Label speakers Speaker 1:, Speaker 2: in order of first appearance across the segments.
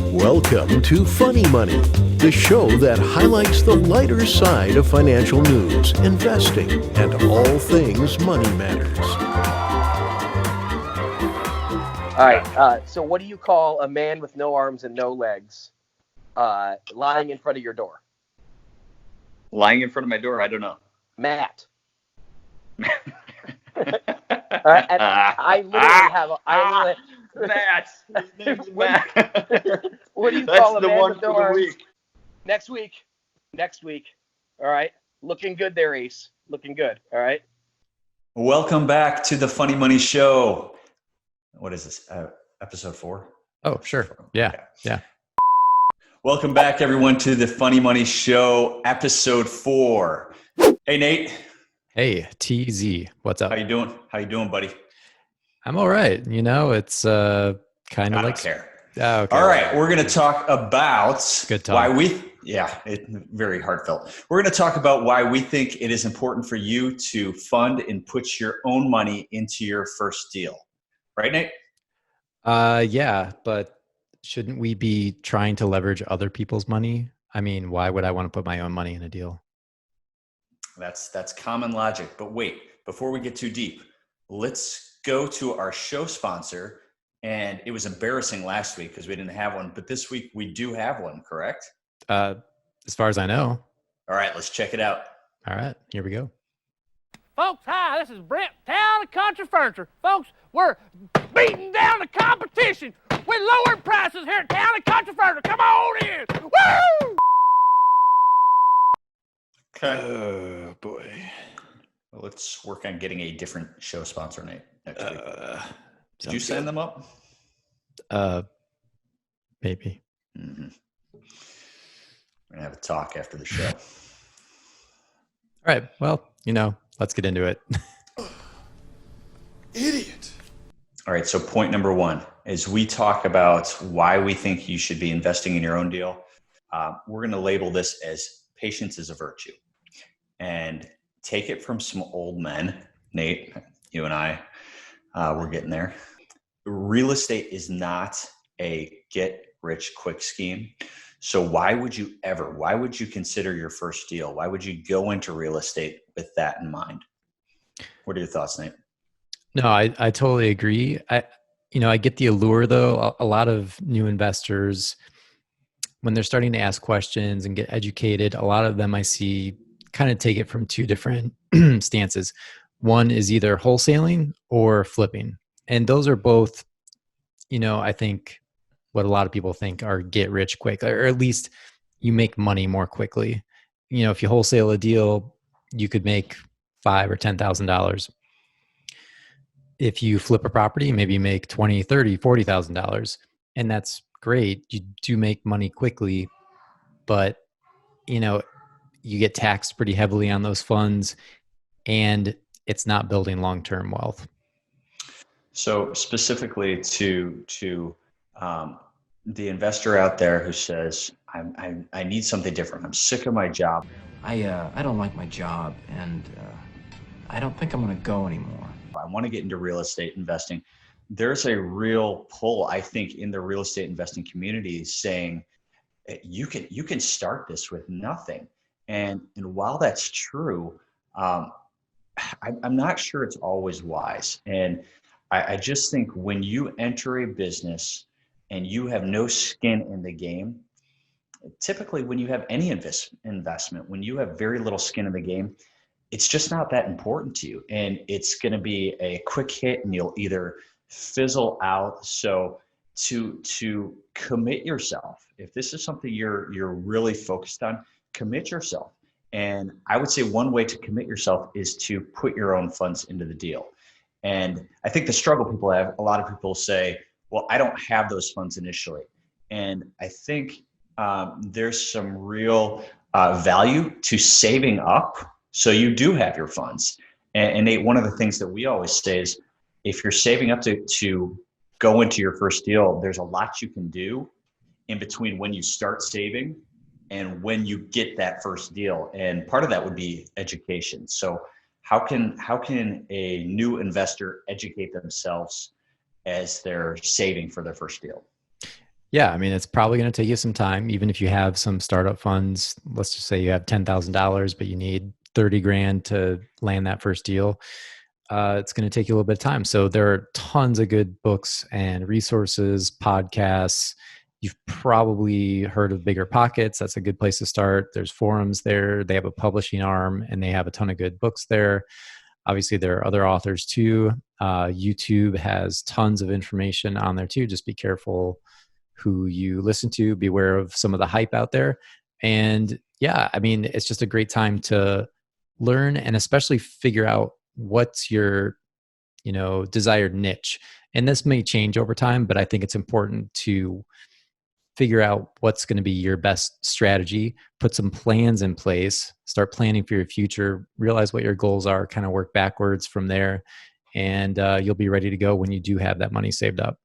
Speaker 1: Welcome to Funny Money, the show that highlights the lighter side of financial news, investing, and all things money matters.
Speaker 2: All right. So what do you call a man with no arms and no legs lying in front of your door?
Speaker 3: Lying in front of my door? I don't know.
Speaker 2: Matt. All right, and I literally have
Speaker 3: Matt. His name's Matt.
Speaker 2: What do you
Speaker 3: That's
Speaker 2: call a
Speaker 3: the
Speaker 2: man
Speaker 3: one
Speaker 2: with no
Speaker 3: for the
Speaker 2: arms?
Speaker 3: week.
Speaker 2: Next week. All right. Looking good there, Ace. Looking good. All right.
Speaker 4: Welcome back to the Funny Money Show. What is this? Episode 4?
Speaker 5: Oh, sure. Yeah.
Speaker 4: Okay.
Speaker 5: Yeah.
Speaker 4: Welcome back, everyone, to the Funny Money Show, episode 4. Hey, Nate.
Speaker 5: Hey, TZ. What's up?
Speaker 4: How you doing? How you doing, buddy?
Speaker 5: I'm all right. You know, it's kind of
Speaker 4: I
Speaker 5: like.
Speaker 4: don't care.
Speaker 5: Oh, okay.
Speaker 4: All right, we're going to talk about
Speaker 5: Good talk.
Speaker 4: why very heartfelt. We're going to talk about why we think it is important for you to fund and put your own money into your first deal. Right, Nate?
Speaker 5: Yeah, but shouldn't we be trying to leverage other people's money? I mean, why would I want to put my own money in a deal?
Speaker 4: That's common logic. But wait, before we get too deep, let's go to our show sponsor. And it was embarrassing last week because we didn't have one, but this week we do have one, correct?
Speaker 5: As far as I know.
Speaker 4: All right, let's check it out.
Speaker 5: All right, here we go.
Speaker 6: Folks, hi, this is Brent, Town and Country Furniture. Folks, we're beating down the competition with lowered prices here at Town and Country Furniture. Come on in. Woo!
Speaker 4: Okay.
Speaker 5: Oh, boy.
Speaker 4: Well, let's work on getting a different show sponsor, Nate, next week. Did you
Speaker 5: sounds
Speaker 4: sign
Speaker 5: good.
Speaker 4: them up?
Speaker 5: Maybe.
Speaker 4: Mm-hmm. We're going to have a talk after the show.
Speaker 5: All right. Well, let's get into it.
Speaker 1: Idiot.
Speaker 4: All right, so point number 1 is we talk about why we think you should be investing in your own deal. We're going to label this as patience is a virtue. And take it from some old men, Nate, you and I, we're getting there. Real estate is not a get rich quick scheme. So why would you consider your first deal? Why would you go into real estate with that in mind? What are your thoughts, Nate?
Speaker 5: No, I totally agree. I get the allure though. A lot of new investors, when they're starting to ask questions and get educated, a lot of them I see kind of take it from 2 different stances. One is either wholesaling or flipping. And those are both, I think what a lot of people think are get rich quick, or at least you make money more quickly. If you wholesale a deal, you could make $5,000 or $10,000. If you flip a property, maybe you make $20,000, $30,000, $40,000. And that's great. You do make money quickly, but you get taxed pretty heavily on those funds, and it's not building long-term wealth.
Speaker 4: So specifically to the investor out there who says, I need something different. I'm sick of my job.
Speaker 7: I don't like my job, and I don't think I'm going to go anymore.
Speaker 4: I want to get into real estate investing. There's a real pull, I think, in the real estate investing community saying you can start this with nothing. And while that's true, I'm not sure it's always wise. And I just think when you enter a business and you have no skin in the game, typically when you have any investment, when you have very little skin in the game, it's just not that important to you. And it's going to be a quick hit and you'll either fizzle out. So to commit yourself, if this is something you're really focused on, commit yourself. And I would say one way to commit yourself is to put your own funds into the deal. And I think the struggle people have, a lot of people say, well, I don't have those funds initially. And I think there's some real value to saving up so you do have your funds. And Nate, one of the things that we always say is if you're saving up to go into your first deal, there's a lot you can do in between when you start saving and when you get that first deal. And part of that would be education. So how can a new investor educate themselves as they're saving for their first deal?
Speaker 5: Yeah, I mean, it's probably going to take you some time, even if you have some startup funds. Let's just say you have $10,000, but you need 30 grand to land that first deal. It's going to take you a little bit of time. So there are tons of good books and resources, podcasts. You've probably heard of Bigger Pockets. That's a good place to start. There's forums there. They have a publishing arm and they have a ton of good books there. Obviously, there are other authors too. YouTube has tons of information on there too. Just be careful who you listen to, beware of some of the hype out there. And yeah, I mean, it's just a great time to learn and especially figure out what's your, desired niche. And this may change over time, but I think it's important to figure out what's going to be your best strategy, put some plans in place, start planning for your future, realize what your goals are, kind of work backwards from there. And you'll be ready to go when you do have that money saved up.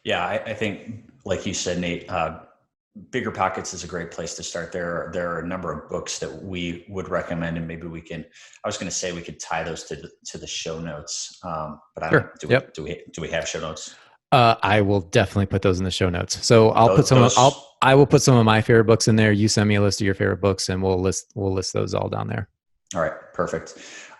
Speaker 4: Yeah, I think, like you said, Nate, Bigger Pockets is a great place to start. There are a number of books that we would recommend, and maybe we can. I was going to say we could tie those to the show notes, but I don't.
Speaker 5: Sure. Yep.
Speaker 4: Do we have show notes?
Speaker 5: I will definitely put those in the show notes. So I will put some of my favorite books in there. You send me a list of your favorite books, and we'll list those all down there.
Speaker 4: All right, perfect.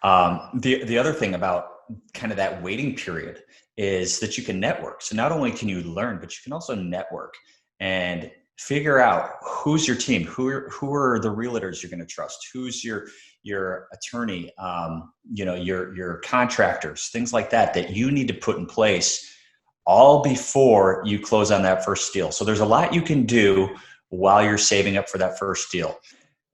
Speaker 4: The other thing about kind of that waiting period is that you can network. So not only can you learn, but you can also network and figure out who's your team, who are the realtors you're going to trust, who's your attorney, your contractors, things like that you need to put in place all before you close on that first deal. So there's a lot you can do while you're saving up for that first deal.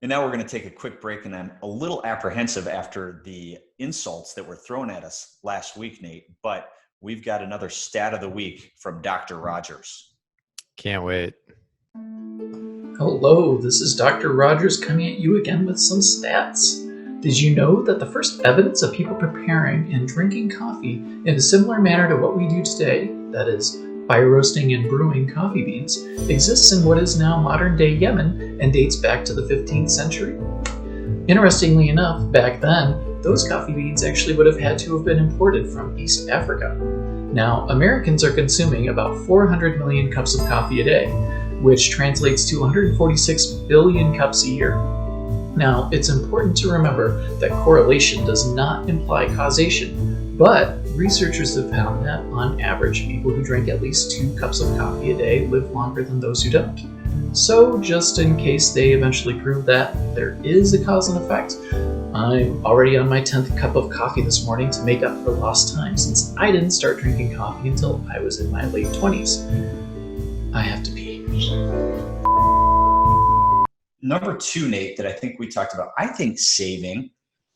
Speaker 4: And now we're going to take a quick break, and I'm a little apprehensive after the insults that were thrown at us last week, Nate, but we've got another stat of the week from Dr. Rogers.
Speaker 5: Can't wait.
Speaker 8: Hello, this is Dr. Rogers coming at you again with some stats. Did you know that the first evidence of people preparing and drinking coffee in a similar manner to what we do today, that is, by roasting and brewing coffee beans, exists in what is now modern-day Yemen and dates back to the 15th century? Interestingly enough, back then, those coffee beans actually would have had to have been imported from East Africa. Now, Americans are consuming about 400 million cups of coffee a day, which translates to 146 billion cups a year. Now, it's important to remember that correlation does not imply causation, but researchers have found that, on average, people who drink at least 2 cups of coffee a day live longer than those who don't. So, just in case they eventually prove that there is a cause and effect, I'm already on my 10th cup of coffee this morning to make up for lost time, since I didn't start drinking coffee until I was in my late 20s. I have to pee.
Speaker 4: Number 2, Nate, that I think we talked about, I think saving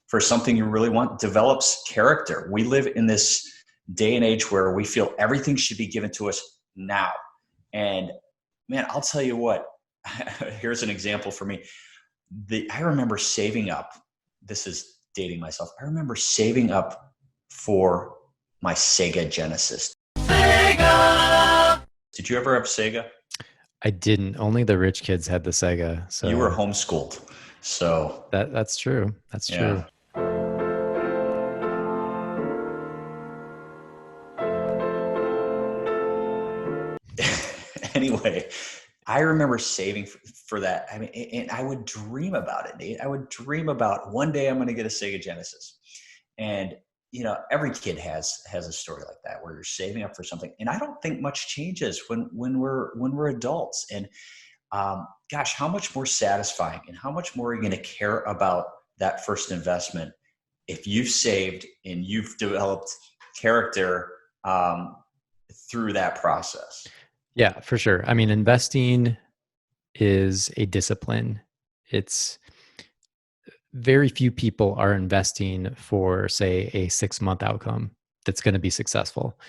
Speaker 4: for something you really want develops character. We live in this day and age where we feel everything should be given to us now. And man, I'll tell you what, here's an example for me. I remember saving up, this is dating myself, I remember saving up for my Sega Genesis. Sega! Did you ever have Sega?
Speaker 5: I didn't. Only the rich kids had the Sega. So
Speaker 4: you were homeschooled. So
Speaker 5: that's true. That's true.
Speaker 4: Anyway, I remember saving for that. I mean, and I would dream about it, Nate. I would dream about one day I'm going to get a Sega Genesis. And every kid has a story like that where you're saving up for something, and I don't think much changes when we're adults. And gosh, how much more satisfying and how much more are you going to care about that first investment if you've saved and you've developed character through that process?
Speaker 5: Yeah, for sure. I mean, investing is a discipline. It's very few people are investing for, say, a 6-month outcome that's going to be successful.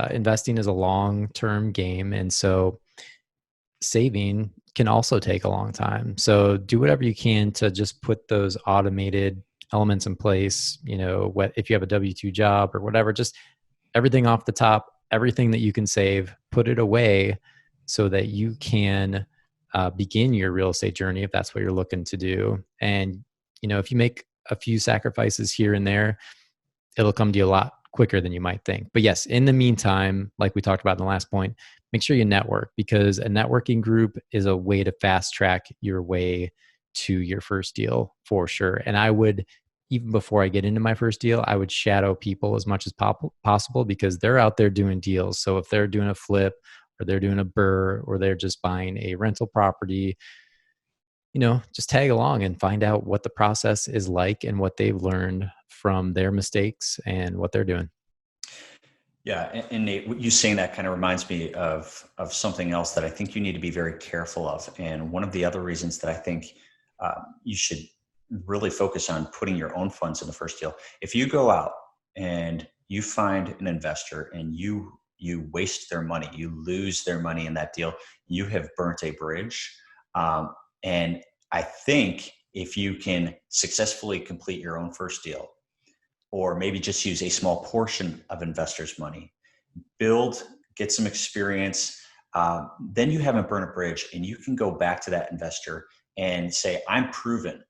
Speaker 5: Investing is a long-term game. And so saving can also take a long time. So do whatever you can to just put those automated elements in place. If you have a W-2 job or whatever, just everything off the top, everything that you can save, put it away so that you can begin your real estate journey if that's what you're looking to do. And if you make a few sacrifices here and there, it'll come to you a lot quicker than you might think. But yes, in the meantime, like we talked about in the last point, make sure you network, because a networking group is a way to fast track your way to your first deal for sure. And I would, even before I get into my first deal, I would shadow people as much as possible, because they're out there doing deals. So if they're doing a flip, or they're doing a burr, or they're just buying a rental property, just tag along and find out what the process is like and what they've learned from their mistakes and what they're doing.
Speaker 4: Yeah, and Nate, you saying that kind of reminds me of something else that I think you need to be very careful of. And one of the other reasons that I think you should really focus on putting your own funds in the first deal. If you go out and you find an investor and you waste their money, you lose their money in that deal, you have burnt a bridge. And I think if you can successfully complete your own first deal, or maybe just use a small portion of investors' money, get some experience, then you haven't burned a bridge, and you can go back to that investor and say, I'm proven,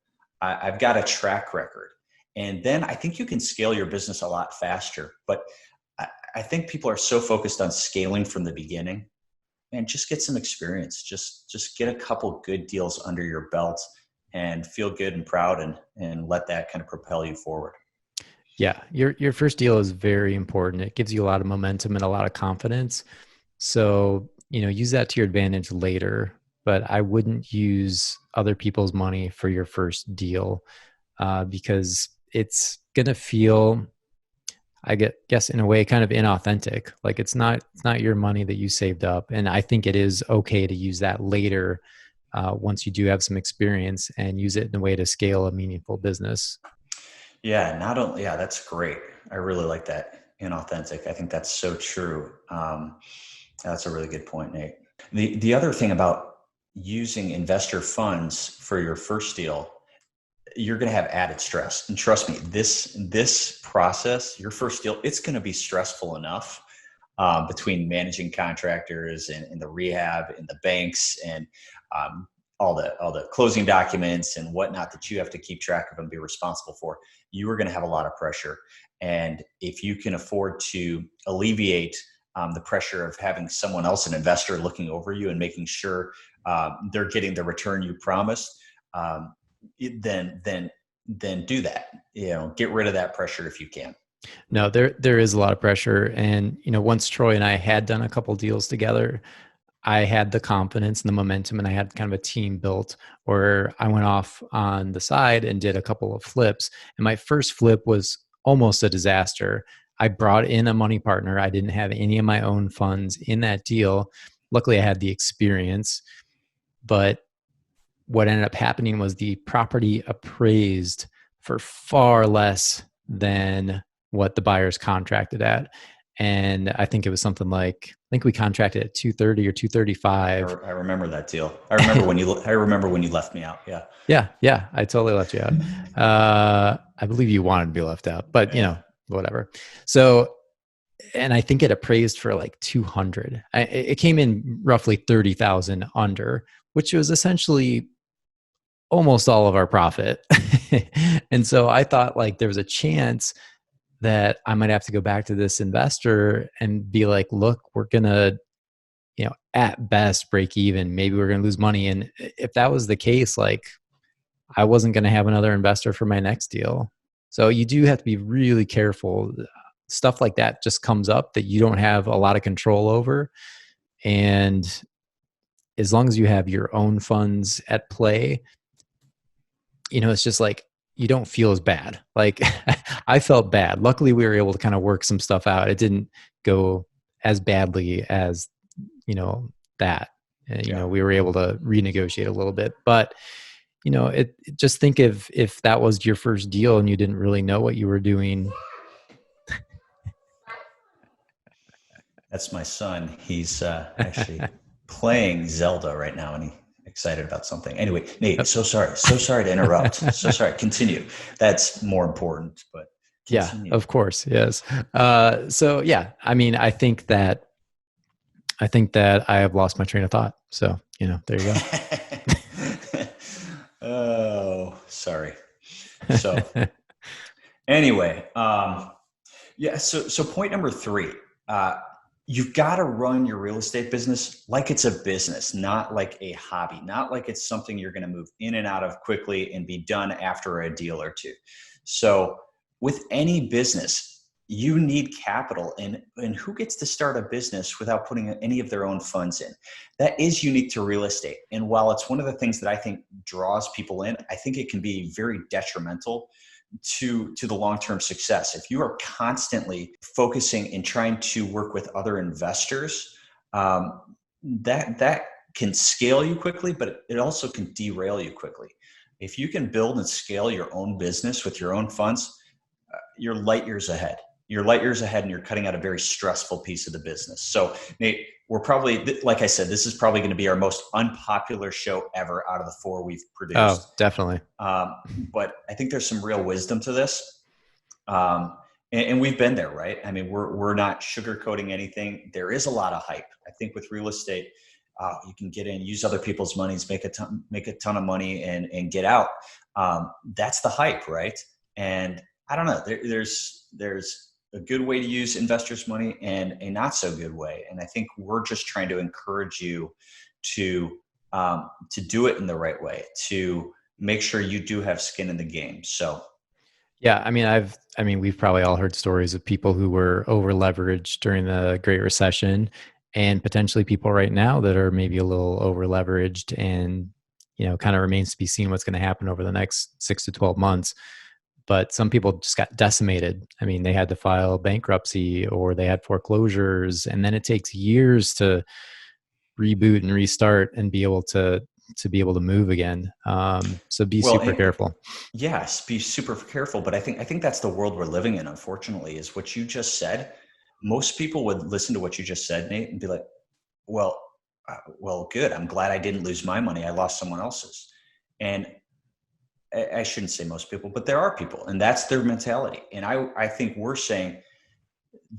Speaker 4: I've got a track record. And then I think you can scale your business a lot faster. But I think people are so focused on scaling from the beginning. And just get some experience. Just get a couple good deals under your belt and feel good and proud, and let that kind of propel you forward.
Speaker 5: Yeah, your first deal is very important. It gives you a lot of momentum and a lot of confidence. So, use that to your advantage later, but I wouldn't use other people's money for your first deal, because it's going to feel, I guess in a way, kind of inauthentic. Like it's not your money that you saved up. And I think it is okay to use that later, once you do have some experience, and use it in a way to scale a meaningful business.
Speaker 4: Yeah, that's great. I really like that, inauthentic. I think that's so true. That's a really good point, Nate. The other thing about using investor funds for your first deal, you're going to have added stress. And trust me, this process, your first deal, it's going to be stressful enough, between managing contractors and the rehab and the banks and all the closing documents and whatnot that you have to keep track of and be responsible for. You are going to have a lot of pressure. And if you can afford to alleviate the pressure of having someone else, an investor, looking over you and making sure they're getting the return you promised, then do that. Get rid of that pressure if you can.
Speaker 5: No, there is a lot of pressure. And, once Troy and I had done a couple deals together, I had the confidence and the momentum, and I had kind of a team built where I went off on the side and did a couple of flips. And my first flip was almost a disaster. I brought in a money partner. I didn't have any of my own funds in that deal. Luckily, I had the experience. But what ended up happening was the property appraised for far less than what the buyers contracted at. And I think it was something like, I think we contracted at 230 or 235.
Speaker 4: I remember that deal. I remember when you left me out. Yeah.
Speaker 5: Yeah. I totally left you out. I believe you wanted to be left out, but whatever. So, and I think it appraised for like 200. It came in roughly 30,000 under, which was essentially almost all of our profit. And so I thought like there was a chance that I might have to go back to this investor and be like, look, we're going to, at best break even. Maybe we're going to lose money. And if that was the case, like I wasn't going to have another investor for my next deal. So you do have to be really careful. Stuff like that just comes up that you don't have a lot of control over. And as long as you have your own funds at play, it's just like, you don't feel as bad. Like I felt bad. Luckily we were able to kind of work some stuff out. It didn't go as badly as, that, and, we were able to renegotiate a little bit, but just think if that was your first deal and you didn't really know what you were doing.
Speaker 4: That's my son. He's actually playing Zelda right now, and he's excited about something. Anyway, Nate, so sorry to interrupt. So sorry. Continue. That's more important, but continue.
Speaker 5: Yeah, of course. Yes. So yeah, I mean, I think that I have lost my train of thought. So, there you go.
Speaker 4: Oh, sorry. So anyway, yeah. So point number 3, you've got to run your real estate business like it's a business, not like a hobby, not like it's something you're going to move in and out of quickly and be done after a deal or two. So with any business, you need capital, and who gets to start a business without putting any of their own funds in? That is unique to real estate. And while it's one of the things that I think draws people in, I think it can be very detrimental to the long-term success. If you are constantly focusing and trying to work with other investors, that can scale you quickly, but it also can derail you quickly. If you can build and scale your own business with your own funds, you're light years ahead. You're light years ahead, and you're cutting out a very stressful piece of the business. So Nate, we're probably, like I said, this is probably going to be our most unpopular show ever out of the 4 we've produced.
Speaker 5: Oh, definitely.
Speaker 4: But I think there's some real wisdom to this. And we've been there, right? I mean, we're not sugarcoating anything. There is a lot of hype. I think with real estate, you can get in, use other people's monies, make a ton of money, and get out. That's the hype, right? And I don't know. There's a good way to use investors' money and a not so good way. And I think we're just trying to encourage you to do it in the right way, to make sure you do have skin in the game. So,
Speaker 5: yeah, I mean, we've probably all heard stories of people who were over leveraged during the Great Recession, and potentially people right now that are maybe a little over leveraged, and, kind of remains to be seen what's going to happen over the next 6 to 12 months. But some people just got decimated. I mean, they had to file bankruptcy or they had foreclosures, and then it takes years to reboot and restart and be able to move again. So be super careful.
Speaker 4: Yes, be super careful. But I think that's the world we're living in, unfortunately, is what you just said. Most people would listen to what you just said, Nate, and be like, well, good. I'm glad I didn't lose my money. I lost someone else's. And I shouldn't say most people, but there are people, and that's their mentality. And I think we're saying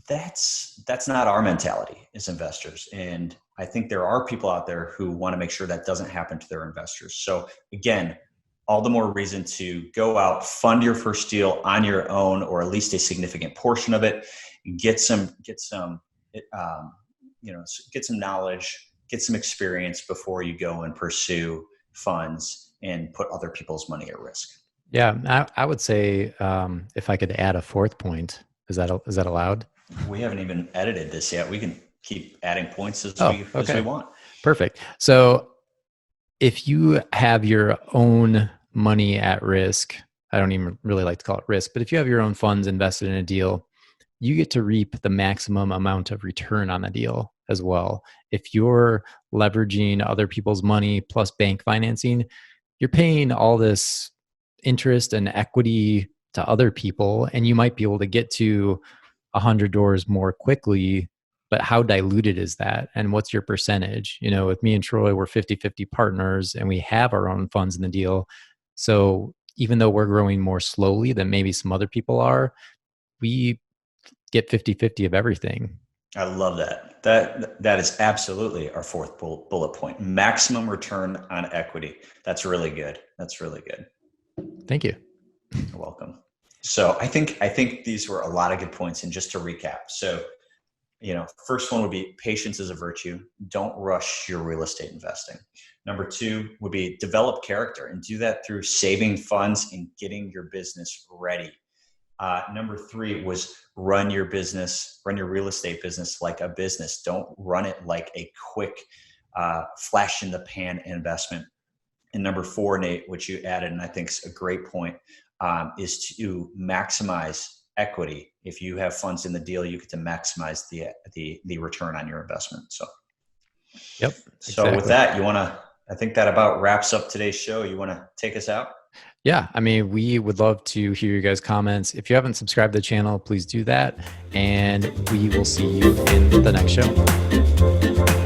Speaker 4: that's not our mentality as investors. And I think there are people out there who want to make sure that doesn't happen to their investors. So again, all the more reason to go out, fund your first deal on your own, or at least a significant portion of it, get some knowledge, get some experience before you go and pursue funds and put other people's money at risk.
Speaker 5: Yeah, I would say if I could add a fourth point, is that allowed?
Speaker 4: We haven't even edited this yet. We can keep adding points as we want.
Speaker 5: Perfect. So if you have your own money at risk, I don't even really like to call it risk, but if you have your own funds invested in a deal, you get to reap the maximum amount of return on the deal as well. If you're leveraging other people's money plus bank financing, you're paying all this interest and equity to other people, and you might be able to get to 100 doors more quickly, but how diluted is that? And what's your percentage? With me and Troy, we're 50-50 partners, and we have our own funds in the deal. So even though we're growing more slowly than maybe some other people are, we get 50-50 of everything.
Speaker 4: I love that. That is absolutely our fourth bullet point. Maximum return on equity. That's really good.
Speaker 5: Thank you.
Speaker 4: You're welcome. So I think these were a lot of good points. And just to recap, so first one would be patience is a virtue. Don't rush your real estate investing. Number 2 would be develop character, and do that through saving funds and getting your business ready. Number 3 was run your real estate business like a business. Don't run it like a quick flash in the pan investment. And number 4, Nate, which you added, and I think is a great point, is to maximize equity. If you have funds in the deal, you get to maximize the return on your investment. So,
Speaker 5: yep.
Speaker 4: So exactly. With that, I think that about wraps up today's show. You want to take us out?
Speaker 5: Yeah, I mean, we would love to hear your guys' comments. If you haven't subscribed to the channel, please do that. And we will see you in the next show.